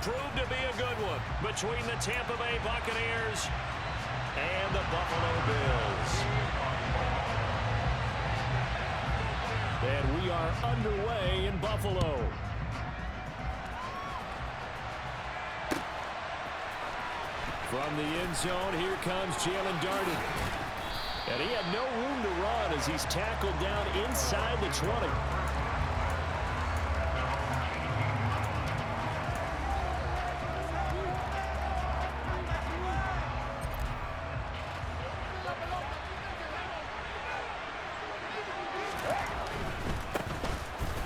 proved to be a good one between the Tampa Bay Buccaneers and the Buffalo Bills. And we are underway in Buffalo. From the end zone, here comes Jalen Darden. And he had no room to run as he's tackled down inside the 20.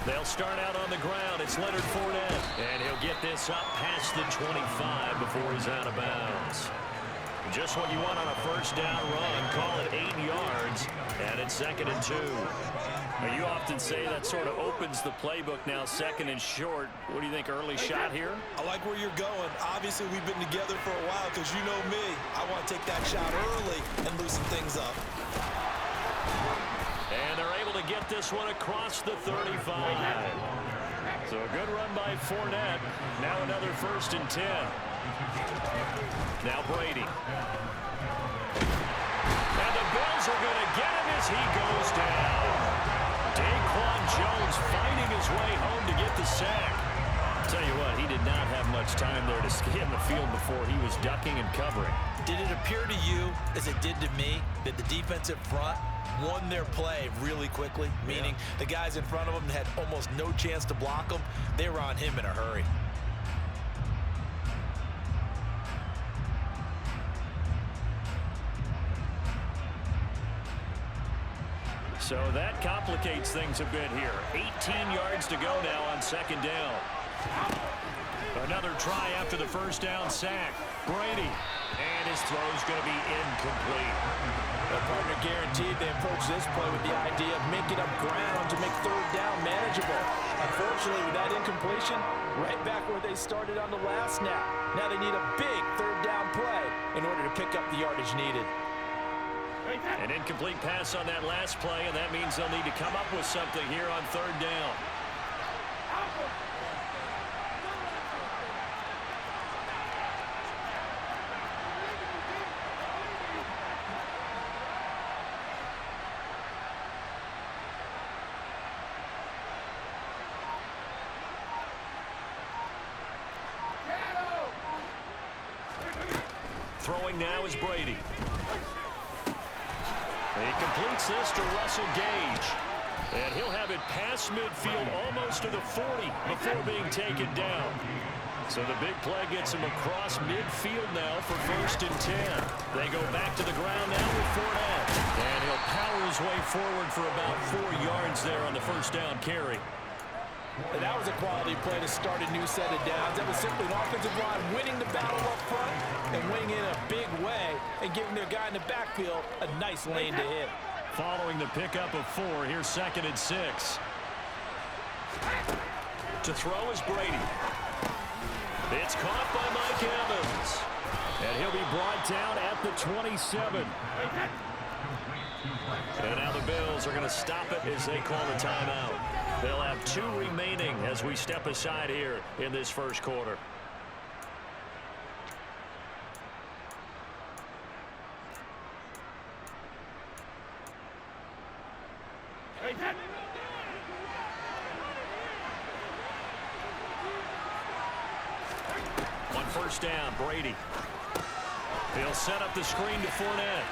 They'll start out on the ground. It's Leonard Fournette. And he'll get this up past the 25 before he's out of bounds. Just what you want on a first down run. Call it 8 yards. And it's 2nd and 2. Now, you often say that sort of opens the playbook now, 2nd and short. What do you think, early shot here? I like where you're going. Obviously, we've been together for a while because you know me. I want to take that shot early and loosen things up. And they're able to get this one across the 35. So a good run by Fournette. Now another 1st and 10. Now Brady. And the Bills are going to get him as he goes down. Daquan Jones finding his way home to get the sack. Tell you what, he did not have much time there to scan the field before he was ducking and covering. Did it appear to you, as it did to me, that the defensive front won their play really quickly? Meaning the guys in front of them had almost no chance to block them. They were on him in a hurry. So that complicates things a bit here. 18 yards to go now on 2nd down. Another try after the first down sack. Brady. And his throw's going to be incomplete. The partner guaranteed they approach this play with the idea of making up ground to make 3rd down manageable. Unfortunately, with that incompletion, right back where they started on the last snap. Now they need a big 3rd down play in order to pick up the yardage needed. An incomplete pass on that last play, and that means they'll need to come up with something here on 3rd down. Throwing now is Brady. He completes this to Russell Gage. And he'll have it past midfield almost to the 40 before being taken down. So the big play gets him across midfield now for 1st and 10. They go back to the ground now with Fournette. And he'll power his way forward for about 4 yards there on the first down carry. And that was a quality play to start a new set of downs. That was simply an offensive line winning the battle up front and winning in a big way and giving their guy in the backfield a nice lane to hit. Following the pickup of 4, here's 2nd and 6. To throw is Brady. It's caught by Mike Evans. And he'll be brought down at the 27. And now the Bills are going to stop it as they call the timeout. They'll have 2 remaining as we step aside here in this first quarter. On 1st down, Brady. He'll set up the screen to Fournette.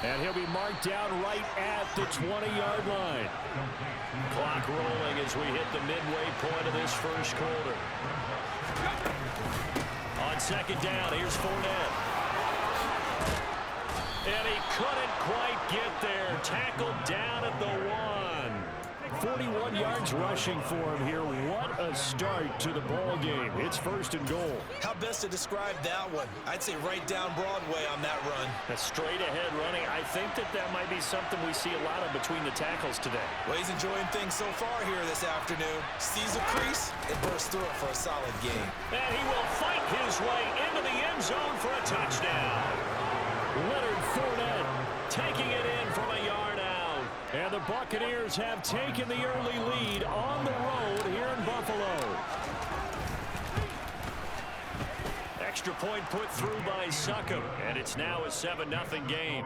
And he'll be marked down right at the 20-yard line. Clock rolling as we hit the midway point of this first quarter. On 2nd down, here's Fournette. And he couldn't quite get there. Tackled down at the 1. 41 yards rushing for him here. What a start to the ball game. It's 1st and goal. How best to describe that one? I'd say right down Broadway on that run. A straight ahead running. I think that might be something we see a lot of between the tackles today. Well, he's enjoying things so far here this afternoon. Sees a crease and bursts through it for a solid game. And he will fight his way into the end zone for a touchdown. Leonard Fournette taking it in from a yard out. And the Buccaneers have taken the early lead on the road here in Buffalo. extra point put through by Succop, and it's now a 7-0 game.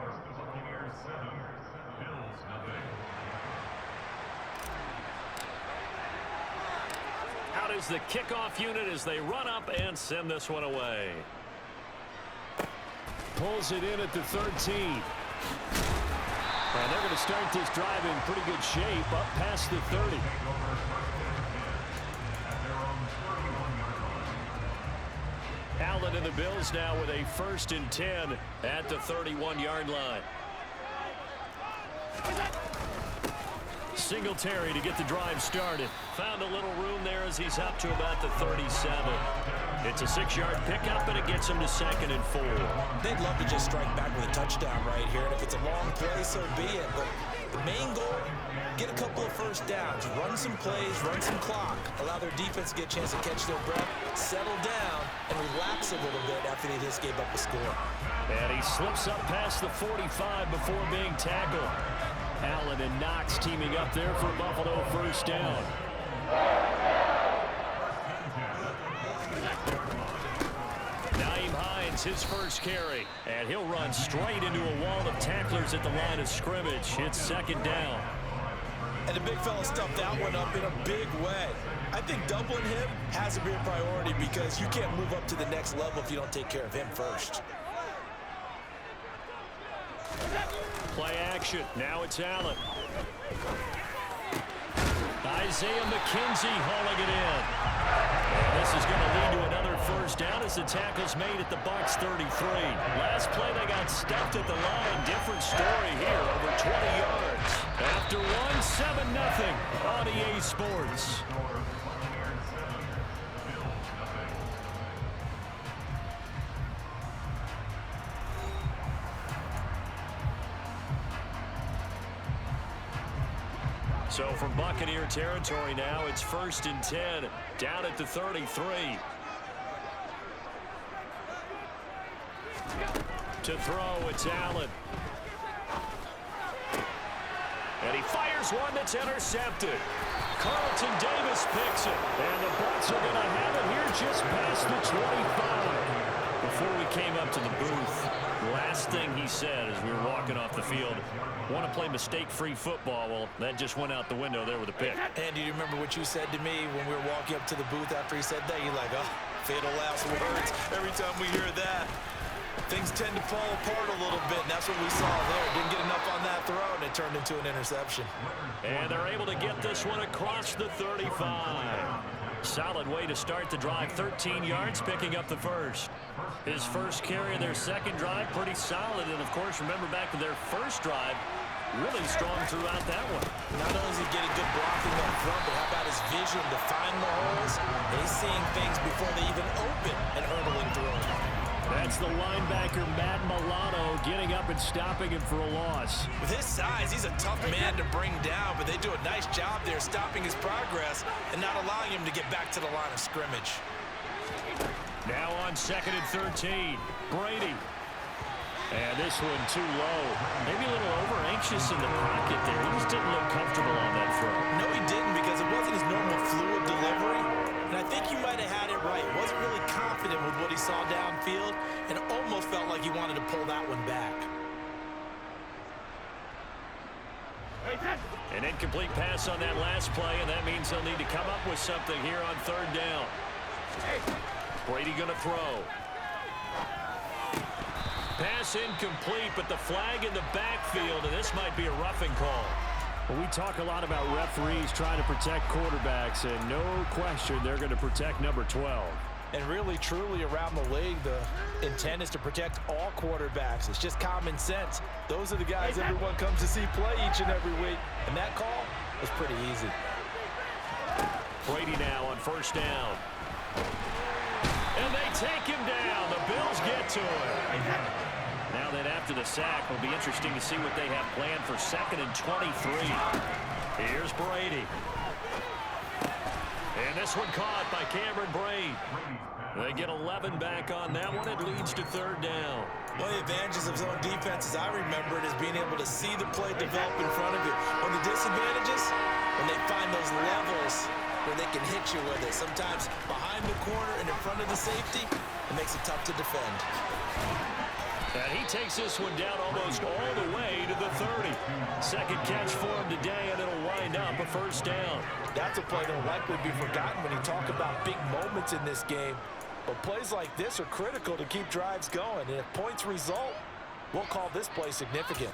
Out is the kickoff unit as they run up and send this one away. Pulls it in at the 13. And they're going to start this drive in pretty good shape up past the 30. Allen and the Bills now with a 1st and 10 at the 31-yard line. Singletary to get the drive started. Found a little room there as he's up to about the 37. It's a 6-yard pickup, and it gets him to 2nd and 4. They'd love to just strike back with a touchdown right here, and if it's a long play, so be it. But the main goal, get a couple of first downs, run some plays, run some clock, allow their defense to get a chance to catch their breath, settle down, and relax a little bit after they just gave up a score. And he slips up past the 45 before being tackled. Allen and Knox teaming up there for Buffalo 1st down. Nyheim Hines, his first carry, and he'll run straight into a wall of tacklers at the line of scrimmage. It's 2nd down. And the big fella stuffed that one up in a big way. I think doubling him has to be a priority because you can't move up to the next level if you don't take care of him first. Play action. Now it's Allen. Isaiah McKenzie hauling it in. And this is going to lead to another 1st down as the tackle's made at the Bucs 33. Last play they got stuffed at the line. Different story here, over 20 yards. After one, 7-0 on EA Sports. So from Buccaneer territory now, it's 1st and 10, down at the 33. To throw, it's Allen. And he fires one that's intercepted. Carlton Davis picks it. And the Bucs are going to have it here just past the 25. Before we came up to the booth, last thing he said as we were walking off the field, want to play mistake-free football. Well, that just went out the window there with a pick. Andy, do you remember what you said to me when we were walking up to the booth after he said that? You're like, oh, fatal last words. Every time we hear that, things tend to fall apart a little bit, and that's what we saw there. Didn't get enough on that throw, and it turned into an interception. And they're able to get this one across the 35. Solid way to start the drive. 13 yards, picking up the first. His first carry of their second drive, pretty solid. And, of course, remember back to their first drive, really strong throughout that one. Not only is he getting good blocking up front, but how about his vision to find the holes? He's seeing things before they even open and hurdling through them. That's the linebacker, Matt Milano, getting up and stopping him for a loss. With his size, he's a tough man to bring down, but they do a nice job there stopping his progress and not allowing him to get back to the line of scrimmage. Now on 2nd and 13, Brady. And this one too low. Maybe a little over-anxious in the pocket there. He just didn't look comfortable on that throw. No, he didn't, because it wasn't his normal fluid delivery. And I think you might have had it right. Wasn't really confident with what he saw downfield and almost felt like he wanted to pull that one back. An incomplete pass on that last play, and that means they'll need to come up with something here on 3rd down. Brady going to throw. Pass incomplete, but the flag in the backfield, and this might be a roughing call. Well, we talk a lot about referees trying to protect quarterbacks, and no question they're going to protect number 12. And really, truly, around the league, the intent is to protect all quarterbacks. It's just common sense. Those are the guys everyone comes to see play each and every week. And that call was pretty easy. Brady now on 1st down. And they take him down. The Bills get to him. Now that after the sack, will be interesting to see what they have planned for 2nd and 23. Here's Brady. And this one caught by Cameron Brate. They get 11 back on that one. It leads to 3rd down. One of the advantages of zone defense, as I remember it, is being able to see the play develop in front of you. One of the disadvantages, when they find those levels where they can hit you with it. Sometimes behind the corner and in front of the safety, it makes it tough to defend. And he takes this one down almost all the way to the 30. Second catch for him today, and it'll wind up a first down. That's a play that will likely be forgotten when you talk about big moments in this game. But plays like this are critical to keep drives going. And if points result, we'll call this play significant.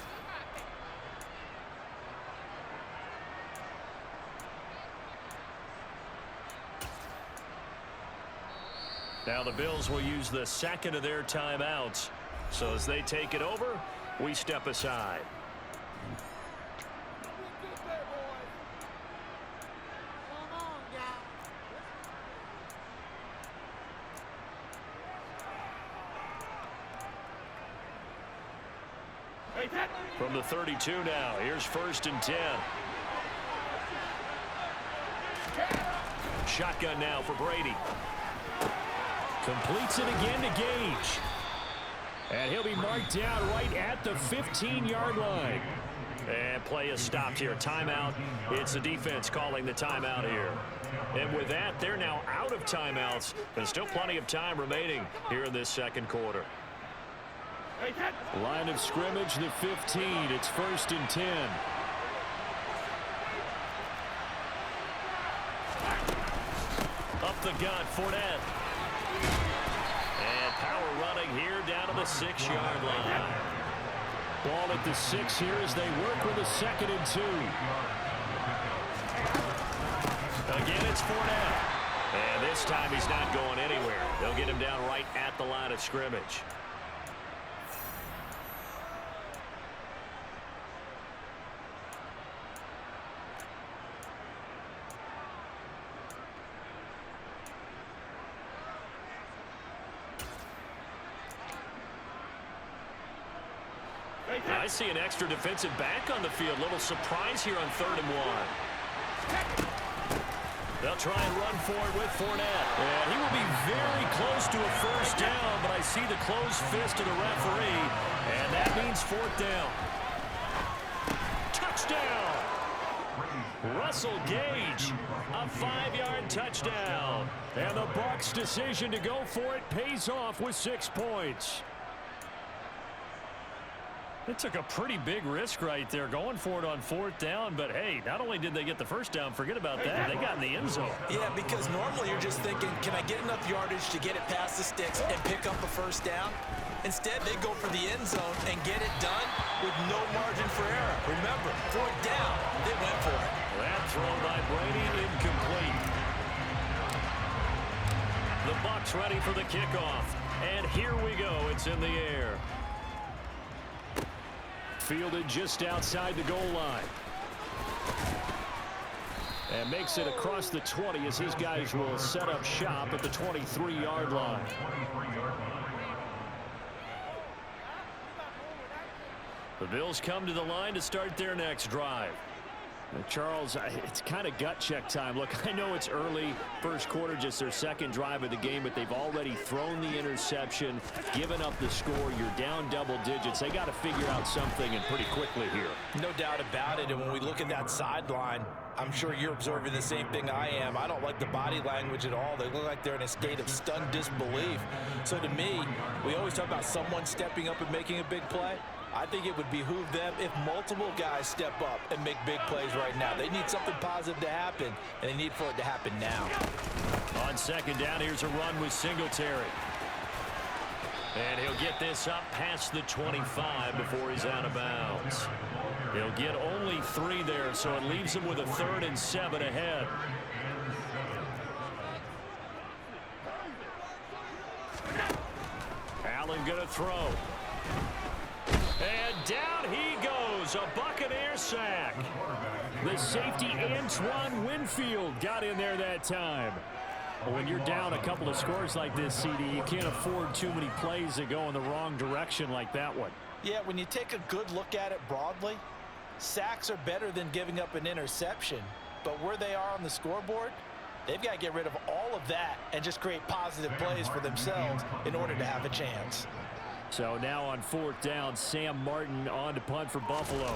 Now the Bills will use the second of their timeouts. So as they take it over, we step aside. From the 32 now, here's 1st and 10. Shotgun now for Brady. Completes it again to Gage. And he'll be marked down right at the 15-yard line. And play is stopped here. Timeout. It's the defense calling the timeout here. And with that, they're now out of timeouts. There's still plenty of time remaining here in this second quarter. Line of scrimmage, the 15. It's 1st and 10. Up the gut, Fournette. And power running here down to the 6-yard line. Ball at the 6 here as they work with a 2nd and 2. Again, it's Fournette. And this time he's not going anywhere. They'll get him down right at the line of scrimmage. I see an extra defensive back on the field. Little surprise here on 3rd and 1. They'll try and run for it with Fournette. And he will be very close to a first down, but I see the closed fist of the referee, and that means 4th down. Touchdown! Russell Gage, a 5-yard touchdown. And the Bucs' decision to go for it pays off with 6 points. They took a pretty big risk right there going for it on 4th down, but hey, not only did they get the first down, forget about that, they got in the end zone. Yeah, because normally you're just thinking, can I get enough yardage to get it past the sticks and pick up a first down? Instead, they go for the end zone and get it done with no margin for error. Remember, 4th down, they went for it. That throw by Brady incomplete. The Bucs ready for the kickoff, and here we go, it's in the air. Fielded just outside the goal line. And makes it across the 20 as his guys will set up shop at the 23-yard line. The Bills come to the line to start their next drive. Charles, it's kind of gut check time. Look, I know it's early, first quarter, just their second drive of the game, but they've already thrown the interception, given up the score. You're down double digits. They got to figure out something, and pretty quickly here. No doubt about it, and when we look at that sideline, I'm sure you're observing the same thing I am. I don't like the body language at all. They look like they're in a state of stunned disbelief. So to me, we always talk about someone stepping up and making a big play. I think it would behoove them if multiple guys step up and make big plays right now. They need something positive to happen, and they need for it to happen now. On 2nd down, here's a run with Singletary. And he'll get this up past the 25 before he's out of bounds. He'll get only 3 there, so it leaves him with a 3rd and 7 ahead. Allen gonna throw. And down he goes, a Buccaneer sack. The safety, Antoine Winfield, got in there that time. When you're down a couple of scores like this, CD, you can't afford too many plays that go in the wrong direction like that one. Yeah, when you take a good look at it broadly, sacks are better than giving up an interception. But where they are on the scoreboard, they've got to get rid of all of that and just create positive plays for themselves in order to have a chance. So now on 4th down, Sam Martin on to punt for Buffalo.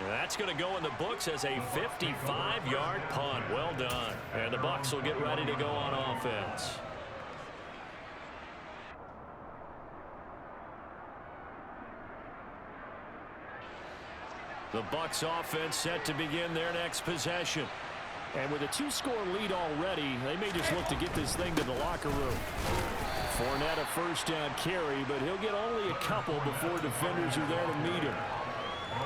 And that's going to go in the books as a 55-yard punt. Well done. And the Bucs will get ready to go on offense. The Bucs offense set to begin their next possession. And with a 2-score lead already, they may just look to get this thing to the locker room. Fournette a first down carry, but he'll get only a couple before defenders are there to meet him.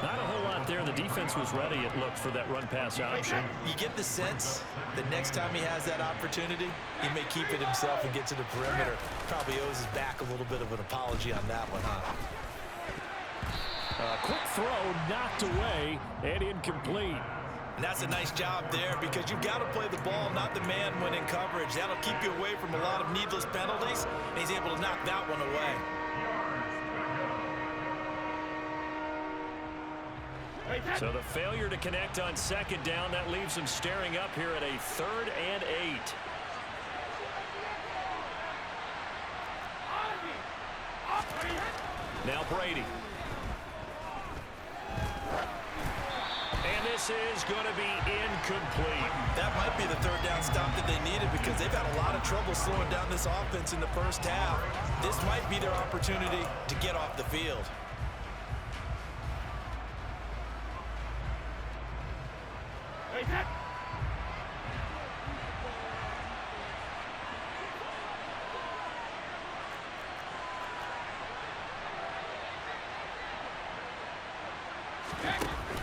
Not a whole lot there. The defense was ready, it looked, for that run-pass option. You get the sense that next time he has that opportunity, he may keep it himself and get to the perimeter. Probably owes his back a little bit of an apology on that one, huh? A quick throw knocked away and incomplete. And that's a nice job there because you've got to play the ball, not the man when in coverage. That'll keep you away from a lot of needless penalties, and he's able to knock that one away. So the failure to connect on second down, that leaves him staring up here at a 3rd and 8. Now Brady. And this is going to be incomplete. That might be the 3rd down stop that they needed because they've had a lot of trouble slowing down this offense in the first half. This might be their opportunity to get off the field.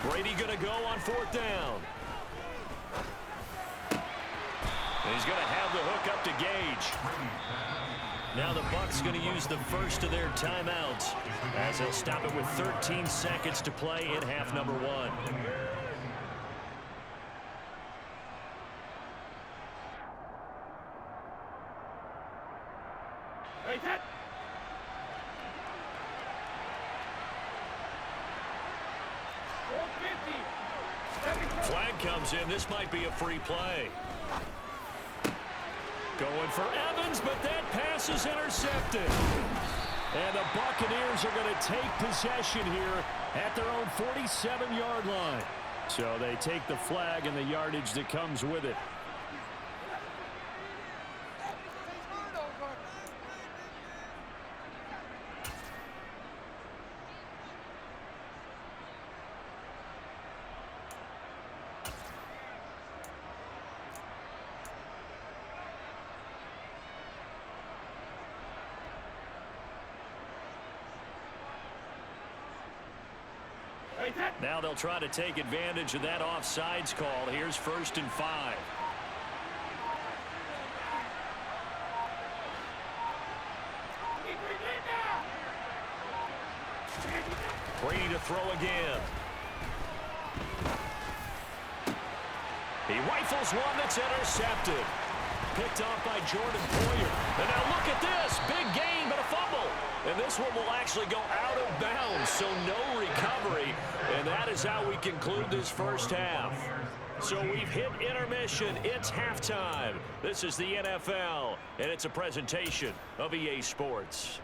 Brady going to go on 4th down. And he's going to have the hook up to Gage. Now the Bucs going to use the first of their timeouts as they'll stop it with 13 seconds to play in half number 1. Flag comes in. This might be a free play. Going for Evans, but that pass is intercepted. And the Buccaneers are going to take possession here at their own 47-yard line. So they take the flag and the yardage that comes with it. Now they'll try to take advantage of that offsides call. Here's 1st and 5. Brady to throw again. He rifles one that's intercepted. Picked off by Jordan Poyer. And now look at this. Big gain, but a fumble. And this one will actually go out of bounds, so no recovery. And that is how we conclude this first half. So we've hit intermission. It's halftime. This is the NFL, and it's a presentation of EA Sports.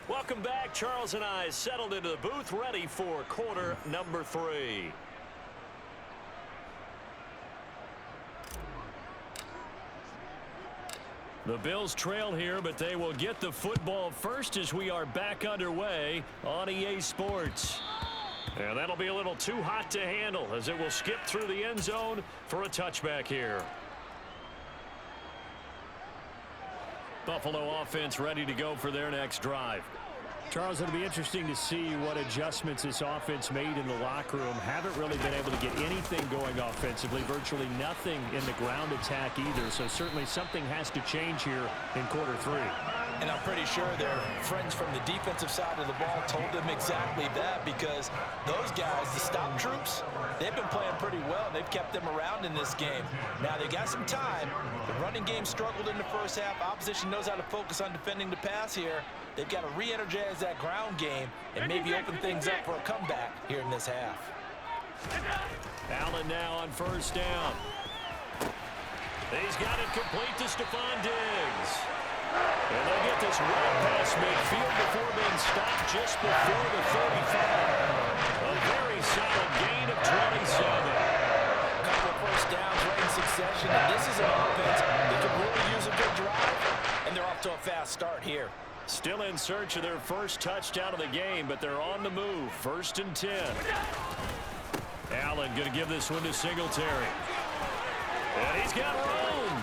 Welcome back. Charles and I settled into the booth, ready for quarter number 3. The Bills trail here, but they will get the football first as we are back underway on EA Sports. And that'll be a little too hot to handle as it will skip through the end zone for a touchback here. Buffalo offense ready to go for their next drive. Charles, it'll be interesting to see what adjustments this offense made in the locker room. Haven't really been able to get anything going offensively, virtually nothing in the ground attack either. So certainly something has to change here in quarter 3. And I'm pretty sure their friends from the defensive side of the ball told them exactly that because those guys, the stop troops, they've been playing pretty well. They've kept them around in this game. Now they got some time. The running game struggled in the first half. Opposition knows how to focus on defending the pass here. They've got to re-energize that ground game and maybe open things up for a comeback here in this half. Allen now on 1st down. He's got it complete to Stephon Diggs. goes well past midfield before being stopped just before the 35. A very solid gain of 27. A couple of first downs right in succession, and this is an offense that could really use a good drive, and they're off to a fast start here. Still in search of their first touchdown of the game, but they're on the move. 1st and 10. Allen going to give this one to Singletary. And he's got room.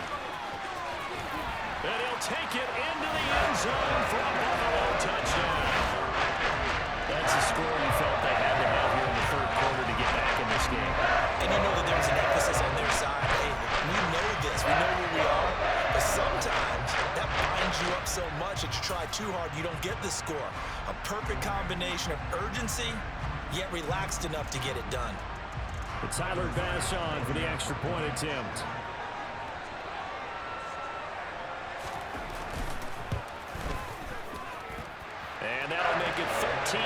And he'll take it into the end zone for a Buffalo touchdown. That's the score you felt they had to have here in the 3rd quarter to get back in this game. And you know that there's an emphasis on their side. Hey, we know this. We know where we are. But sometimes that binds you up so much that you try too hard, you don't get the score. A perfect combination of urgency, yet relaxed enough to get it done. But Tyler Bass on for the extra point attempt. And that'll make it 13-7.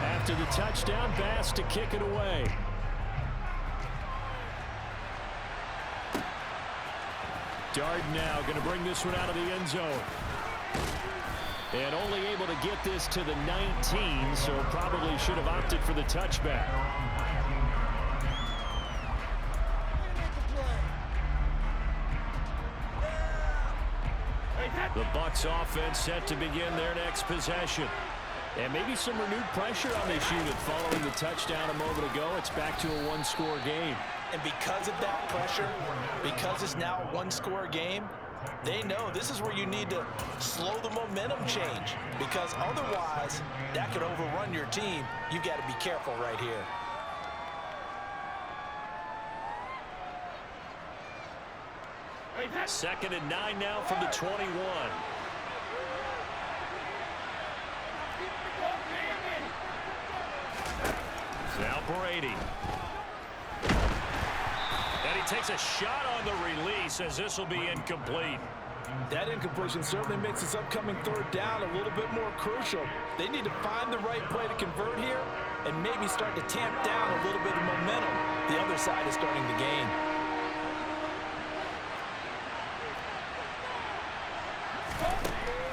After the touchdown, Bass to kick it away. Dart now going to bring this one out of the end zone. And only able to get this to the 19, so probably should have opted for the touchback. The Bucs offense set to begin their next possession. And maybe some renewed pressure on this unit following the touchdown a moment ago. It's back to a 1-score game. And because of that pressure, because it's now a 1-score game, they know this is where you need to slow the momentum change, because otherwise that could overrun your team. You've got to be careful right here. Second and 9 now from the 21. Now Brady. And he takes a shot on the release as this will be incomplete. That incompletion certainly makes this upcoming 3rd down a little bit more crucial. They need to find the right play to convert here and maybe start to tamp down a little bit of momentum. The other side is starting to gain.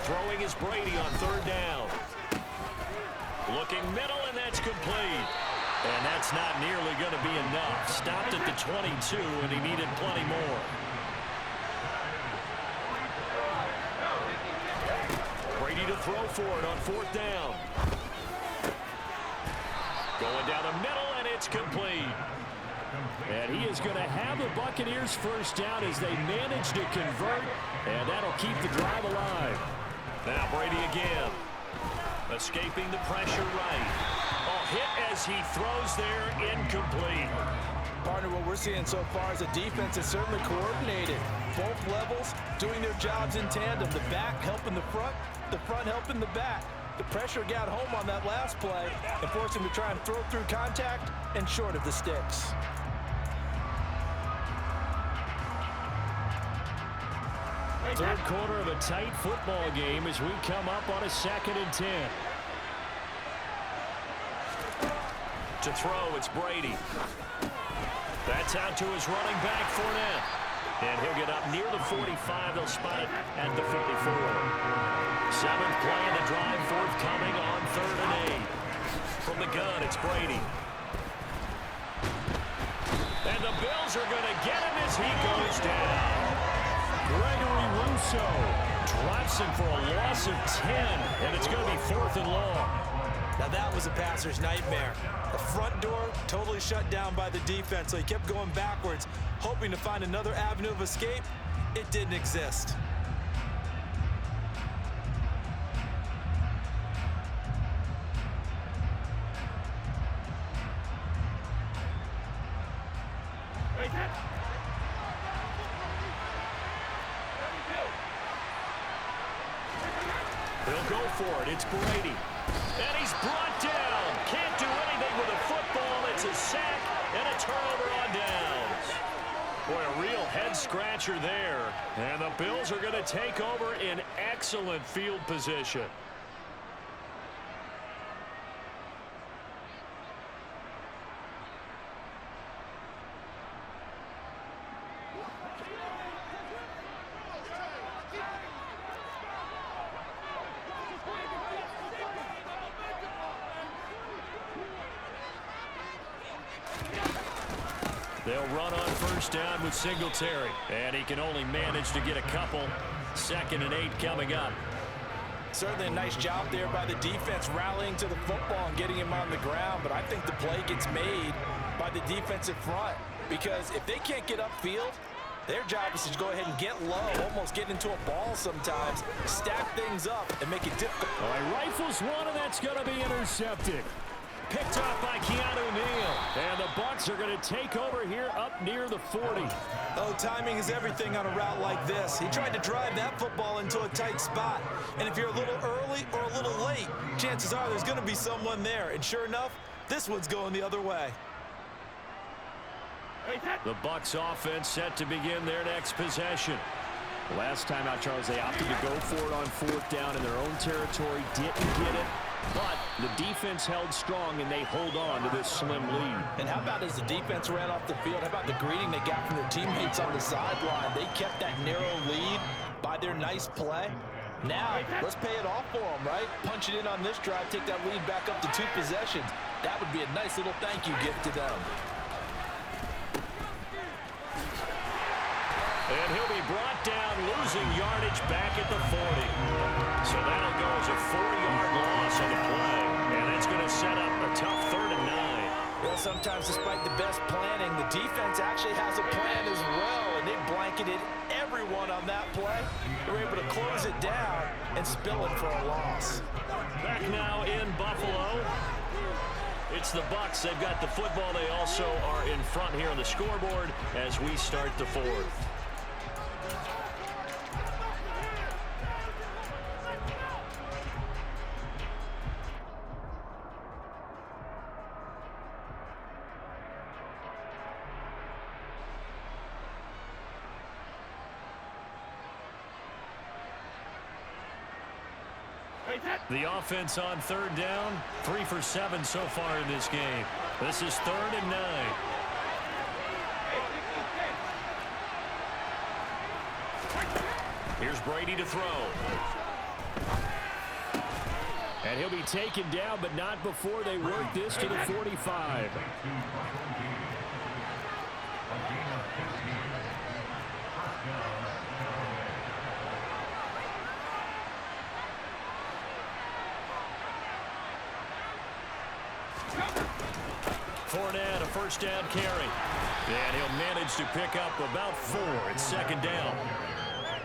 Throwing is Brady on 3rd down. Looking middle, and that's complete. And that's not nearly going to be enough. Stopped at the 22, and he needed plenty more. Brady to throw for it on 4th down. Going down the middle, and it's complete. And he is going to have the Buccaneers 1st down as they manage to convert, and that'll keep the drive alive. Now Brady again. Escaping the pressure right. Oh, hit as he throws there, incomplete. Partner, what we're seeing so far is a defense is certainly coordinated. Both levels doing their jobs in tandem. The back helping the front helping the back. The pressure got home on that last play and forced him to try and throw through contact and short of the sticks. Third quarter of a tight football game as we come up on a 2nd and 10. To throw, it's Brady. That's out to his running back, Fournette. And he'll get up near the 45. They'll spot it at the 54. 7th play of the drive, forthcoming on 3rd and 8. From the gun, it's Brady. And the Bills are going to get him as he goes down. Gregory Rousseau drops him for a loss of 10, and it's going to be 4th and long. Now that was a passer's nightmare. The front door totally shut down by the defense, so he kept going backwards, hoping to find another avenue of escape. It didn't exist. He'll go for it. It's Brady. And he's brought down. Can't do anything with a football. It's a sack and a turnover on downs. Boy, a real head-scratcher there. And the Bills are going to take over in excellent field position. They'll run on first down with Singletary. And he can only manage to get a couple. 2nd and 8 coming up. Certainly a nice job there by the defense rallying to the football and getting him on the ground. But I think the play gets made by the defensive front. Because if they can't get upfield, their job is to go ahead and get low, almost get into a ball sometimes, stack things up, and make it difficult. Oh, he rifles one, and that's going to be intercepted. Picked off by Keanu Neal. And the Bucs are going to take over here up near the 40. Oh, timing is everything on a route like this. He tried to drive that football into a tight spot. And if you're a little early or a little late, chances are there's going to be someone there. And sure enough, this one's going the other way. The Bucs offense set to begin their next possession. Last time out, Charles, they opted to go for it on 4th down in their own territory. Didn't get it. But the defense held strong, and they hold on to this slim lead. And how about as the defense ran off the field, how about the greeting they got from their teammates on the sideline? They kept that narrow lead by their nice play. Now, let's pay it off for them, right? Punch it in on this drive, take that lead back up to 2 possessions. That would be a nice little thank you gift to them. And he'll be brought down, losing yardage back at the 40. So that'll go as a 4-yard loss on the play. And that's going to set up a tough 3rd and 9. Well, sometimes despite the best planning, the defense actually has a plan as well. And they blanketed everyone on that play. They were able to close it down and spill it for a loss. Back now in Buffalo. It's the Bucs. They've got the football. They also are in front here on the scoreboard as we start the 4th. The offense on 3rd down, 3 for 7 so far in this game. This is 3rd and 9. Here's Brady to throw. And he'll be taken down, but not before they work this to the 45. Fournette, a first down carry. And he'll manage to pick up about 4. It's 2nd down.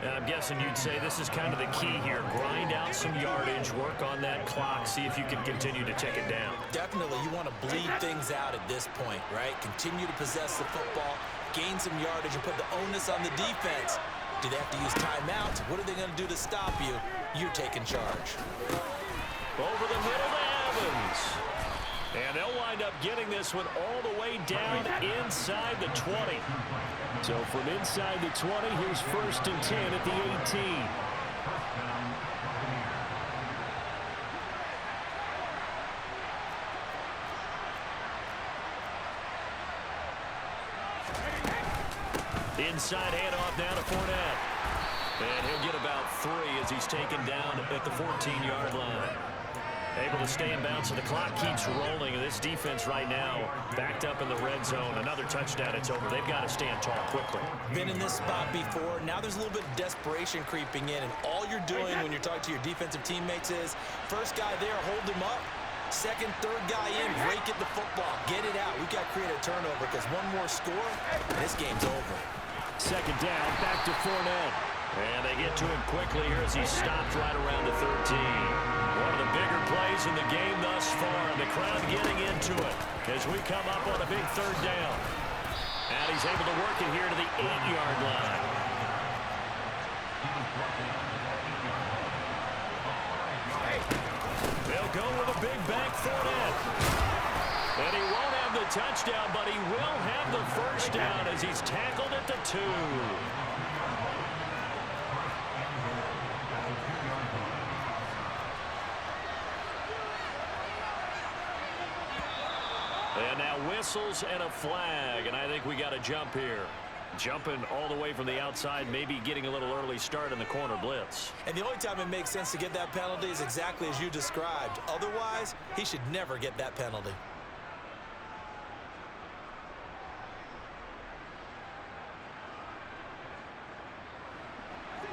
And I'm guessing you'd say this is kind of the key here. Grind out some yardage, work on that clock, see if you can continue to tick it down. Definitely, you want to bleed things out at this point, right? Continue to possess the football, gain some yardage, and put the onus on the defense. Do they have to use timeouts? What are they going to do to stop you? You're taking charge. Over the middle to Evans. And they'll wind up getting this one all the way down inside the 20. So from inside the 20, here's 1st and 10 at the 18. Inside handoff now to Fournette. And he'll get about 3 as he's taken down at the 14-yard line. Able to stay in bounds, so the clock keeps rolling. And this defense right now backed up in the red zone. Another touchdown, it's over. They've got to stand tall quickly. Been in this spot before. Now there's a little bit of desperation creeping in. And all you're doing when you're talking to your defensive teammates is, first guy there, hold him up. Second, third guy in, break at the football. Get it out. We've got to create a turnover because one more score, this game's over. 2nd down, back to Fournette. And they get to him quickly here as he stopped right around the 13. One of the bigger plays in the game thus far. The crowd getting into it as we come up on a big 3rd down. And he's able to work it here to the 8-yard line. They'll go with a big back Fournette. And he won't have the touchdown, but he will have the first down as he's tackled at the 2. And now whistles and a flag, and I think we got a jump here. Jumping all the way from the outside, maybe getting a little early start in the corner blitz. And the only time it makes sense to get that penalty is exactly as you described. Otherwise, he should never get that penalty.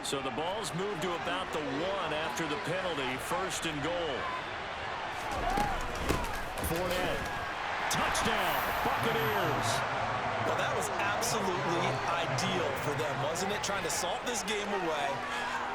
So the ball's moved to about the 1 after the penalty. First and goal. Fournette. Touchdown, Buccaneers. Well, that was absolutely ideal for them, wasn't it? Trying to salt this game away.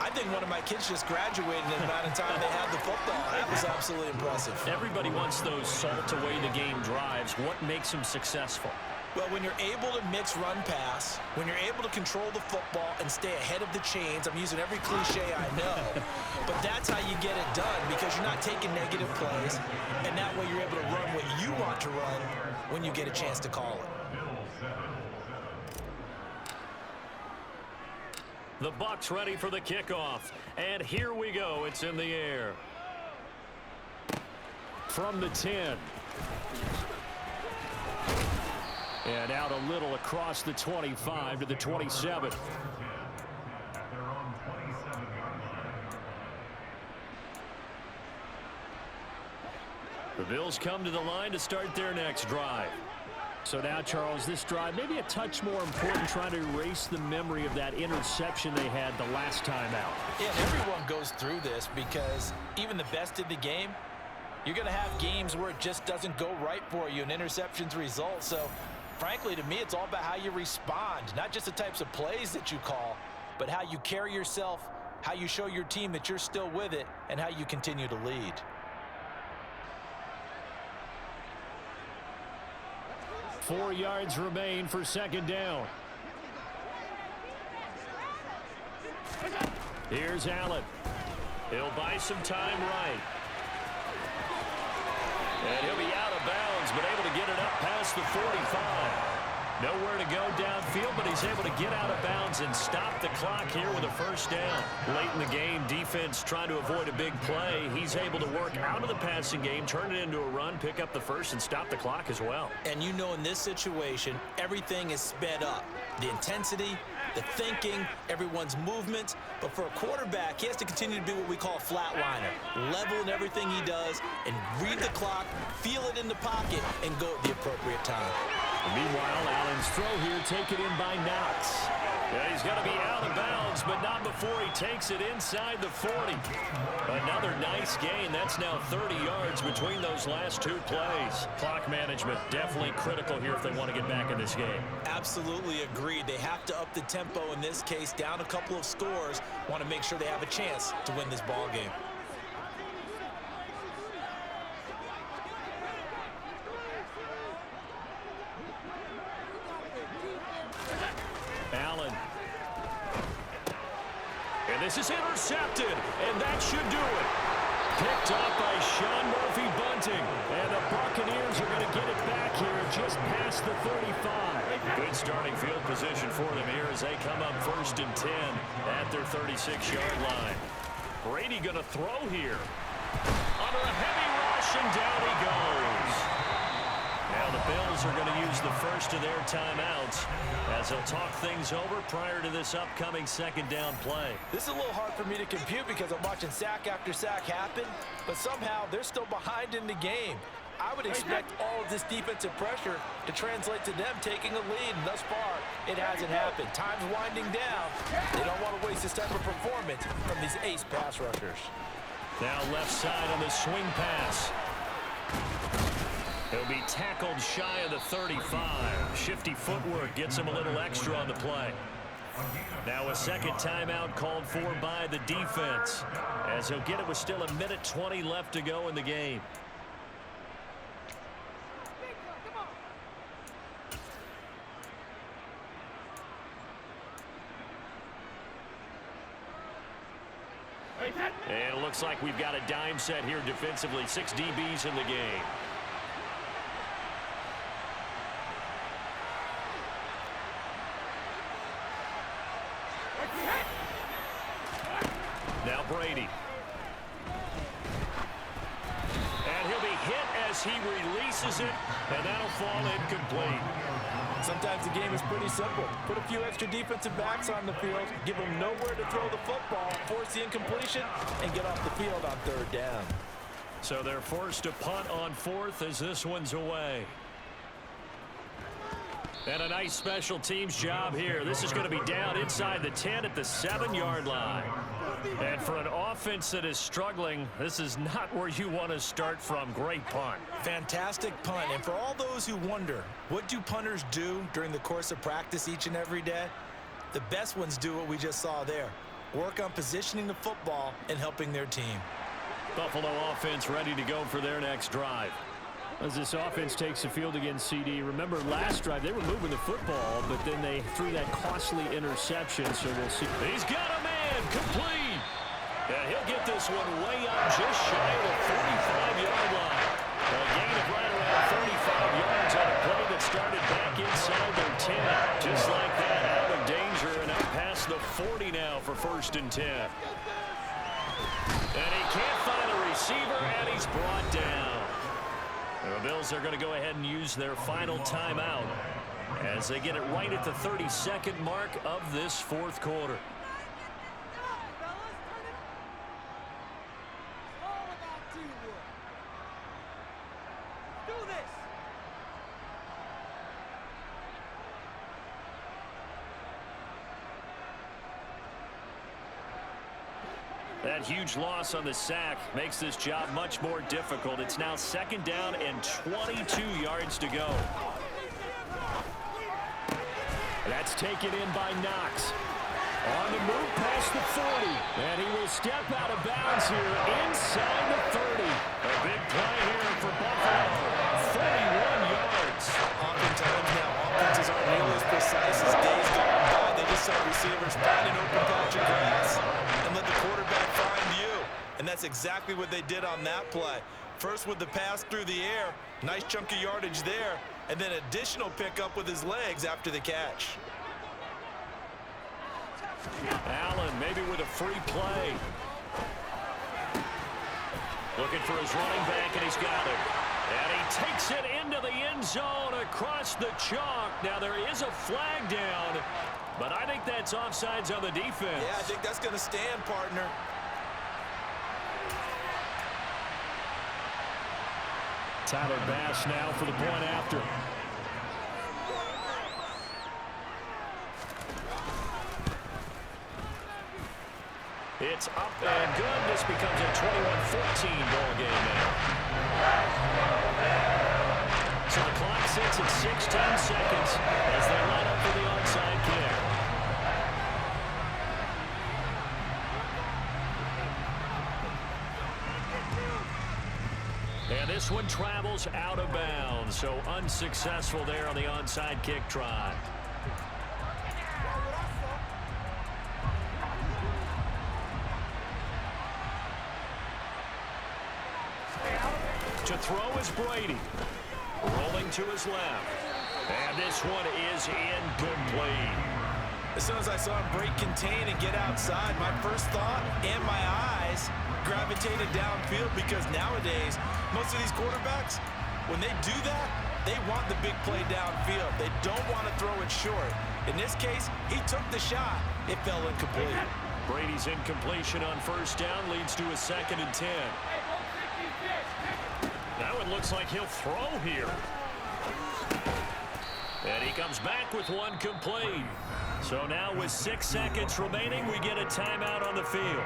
I think one of my kids just graduated in the amount of time they had the football. That was absolutely impressive. Everybody wants those salt-away-the-game drives. What makes them successful? Well, when you're able to mix run-pass, when you're able to control the football and stay ahead of the chains, I'm using every cliche I know, but that's how you get it done because you're not taking negative plays, and that way you're able to run what you want to run when you get a chance to call it. The Bucs ready for the kickoff, and here we go. It's in the air. From the 10. And out a little across the 25 to the 27. The Bills come to the line to start their next drive. So now, Charles, this drive maybe a touch more important, trying to erase the memory of that interception they had the last time out. Yeah, and everyone goes through this because even the best in the game, you're going to have games where it just doesn't go right for you and interceptions result. So, frankly, to me, it's all about how you respond, not just the types of plays that you call, but how you carry yourself, how you show your team that you're still with it, and how you continue to lead. Four yards remain for second down. Here's Allen. He'll buy some time right. And he'll be out of bounds, but able to get it up past the 45. Nowhere to go downfield, but he's able to get out of bounds and stop the clock here with a first down. Late in the game, defense trying to avoid a big play. He's able to work out of the passing game, turn it into a run, pick up the first, and stop the clock as well. And you know in this situation, everything is sped up. The intensity, the thinking, everyone's movement. But for a quarterback, he has to continue to be what we call a flatliner. Level in everything he does and read the clock, feel it in the pocket, and go at the appropriate time. Meanwhile, Allen's throw here taken in by Knox. Yeah, he's got to be out of bounds, but not before he takes it inside the 40. Another nice gain. That's now 30 yards between those last two plays. Clock management definitely critical here if they want to get back in this game. Absolutely agreed. They have to up the tempo in this case, down a couple of scores. Want to make sure they have a chance to win this ball game. Allen. And this is intercepted, and that should do it. Picked up by Sean Murphy-Bunting, and the Buccaneers are going to get it back here just past the 35. Good starting field position for them here as they come up 1st and 10 at their 36-yard line. Brady going to throw here. Under a heavy rush, and down he goes. Now the Bills are going to use the first of their timeouts as they'll talk things over prior to this upcoming second down play. This is a little hard for me to compute because I'm watching sack after sack happen, but somehow they're still behind in the game. I would expect all of this defensive pressure to translate to them taking a lead, and thus far, it hasn't happened. Time's winding down. They don't want to waste this type of performance from these ace pass rushers. Now left side on the swing pass. He'll be tackled shy of the 35. Shifty footwork gets him a little extra on the play. Now a second timeout called for by the defense, as he'll get it with still 1:20 left to go in the game. And it looks like we've got a dime set here defensively. 6 DBs in the game. Now Brady. And he'll be hit as he releases it, and that'll fall incomplete. Sometimes the game is pretty simple. Put a few extra defensive backs on the field, give them nowhere to throw the football, force the incompletion, and get off the field on 3rd down. So they're forced to punt on 4th as this one's away. And a nice special teams job here. This is going to be down inside the 10 at the 7-yard line. And for an offense that is struggling, this is not where you want to start from. Great punt. Fantastic punt. And for all those who wonder, what do punters do during the course of practice each and every day? The best ones do what we just saw there. Work on positioning the football and helping their team. Buffalo offense ready to go for their next drive. As this offense takes the field against CD, remember last drive they were moving the football, but then they threw that costly interception, so we'll see. He's got a man, complete. And he'll get this one way up just shy of the 45-yard line. A gain of right around 35 yards on a play that started back inside their 10. Just like that, out of danger and out past the 40 now for 1st and 10. And he can't find a receiver, and he's brought down. The Bills are going to go ahead and use their final timeout as they get it right at the 32nd mark of this 4th quarter. That huge loss on the sack makes this job much more difficult. It's now 2nd down and 22 yards to go. That's taken in by Knox. On the move past the 40. And he will step out of bounds here inside the 30. A big play here for Buffalo. 41 yards. Oftentimes now, offenses aren't nearly as precise as days gone by. They just saw receivers find an open patch of grass and let the quarterback find you. And that's exactly what they did on that play. First with the pass through the air, nice chunk of yardage there, and then additional pickup with his legs after the catch. Allen maybe with a free play. Looking for his running back, and he's got it. And he takes it into the end zone across the chalk. Now there is a flag down, but I think that's offsides on the defense. Yeah, I think that's going to stand, partner. Tyler Bass now for the point after. It's up and good. This becomes a 21-14 ball game now. So the clock sits at 16 seconds as they line up for the onside kick. And this one travels out of bounds, so unsuccessful there on the onside kick try. To throw is Brady. Rolling to his left. And this one is incomplete. As soon as I saw him break contain and get outside, my first thought and my eyes gravitated downfield, because nowadays, most of these quarterbacks, when they do that, they want the big play downfield. They don't want to throw it short. In this case, he took the shot. It fell incomplete. Brady's incompletion on 1st down leads to a 2nd and 10. Now it looks like he'll throw here. And he comes back with one complete. So now with 6 seconds remaining, we get a timeout on the field.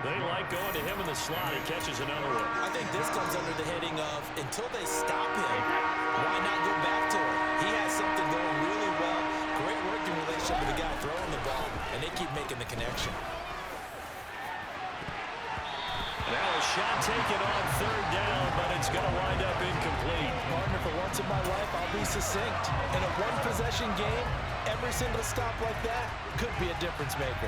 They like going to him in the slot. He catches another one. I think this comes under the heading of, until they stop him, why not go back to him? He has something going really well. Great working relationship with the guy throwing the ball, and they keep making the connection. Now a shot taken on 3rd down, but it's going to wind up incomplete. Partner, for once in my life, I'll be succinct. In a one-possession game, every single stop like that could be a difference maker.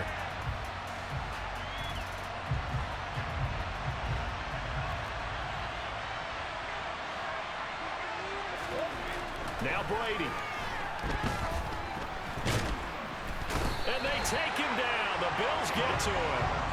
Now Brady. And they take him down. The Bills get to him.